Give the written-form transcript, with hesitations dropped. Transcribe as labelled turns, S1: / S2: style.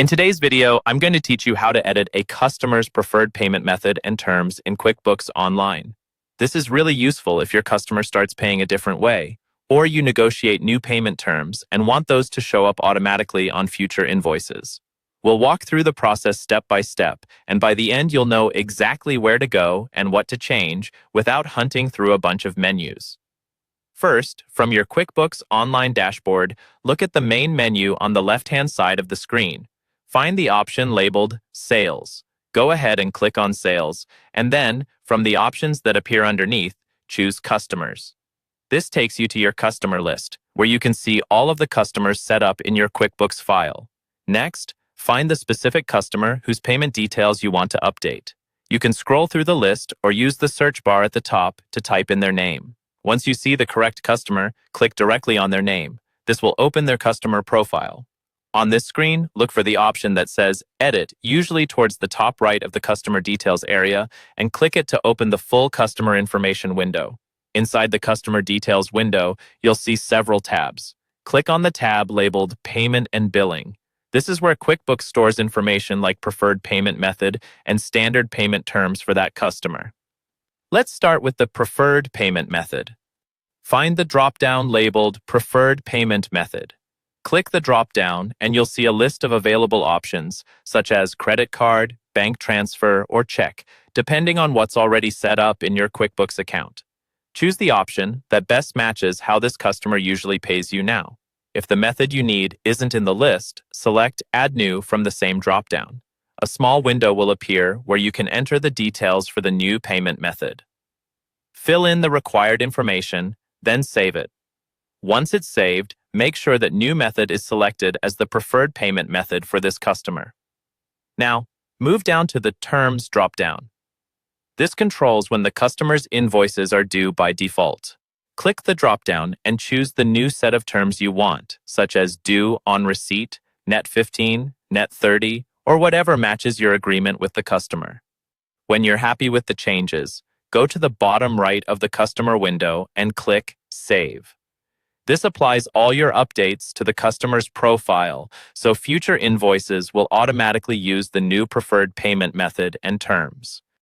S1: In today's video, I'm going to teach you how to edit a customer's preferred payment method and terms in QuickBooks Online. This is really useful if your customer starts paying a different way, or you negotiate new payment terms and want those to show up automatically on future invoices. We'll walk through the process step by step, and by the end you'll know exactly where to go and what to change without hunting through a bunch of menus. First, from your QuickBooks Online dashboard, look at the main menu on the left-hand side of the screen. Find the option labeled Sales. Go ahead and click on Sales, and then, from the options that appear underneath, choose Customers. This takes you to your customer list, where you can see all of the customers set up in your QuickBooks file. Next, find the specific customer whose payment details you want to update. You can scroll through the list or use the search bar at the top to type in their name. Once you see the correct customer, click directly on their name. This will open their customer profile. On this screen, look for the option that says Edit, usually towards the top right of the Customer Details area, and click it to open the full customer information window. Inside the Customer Details window, you'll see several tabs. Click on the tab labeled Payment and Billing. This is where QuickBooks stores information like preferred payment method and standard payment terms for that customer. Let's start with the preferred payment method. Find the drop-down labeled Preferred Payment Method. Click the drop-down and you'll see a list of available options, such as credit card, bank transfer, or check, depending on what's already set up in your QuickBooks account. Choose the option that best matches how this customer usually pays you now. If the method you need isn't in the list, select Add New from the same drop-down. A small window will appear where you can enter the details for the new payment method. Fill in the required information, then save it. Once it's saved, make sure that New Method is selected as the preferred payment method for this customer. Now, move down to the Terms drop-down. This controls when the customer's invoices are due by default. Click the drop-down and choose the new set of terms you want, such as Due on Receipt, Net 15, Net 30, or whatever matches your agreement with the customer. When you're happy with the changes, go to the bottom right of the customer window and click Save. This applies all your updates to the customer's profile, so future invoices will automatically use the new preferred payment method and terms.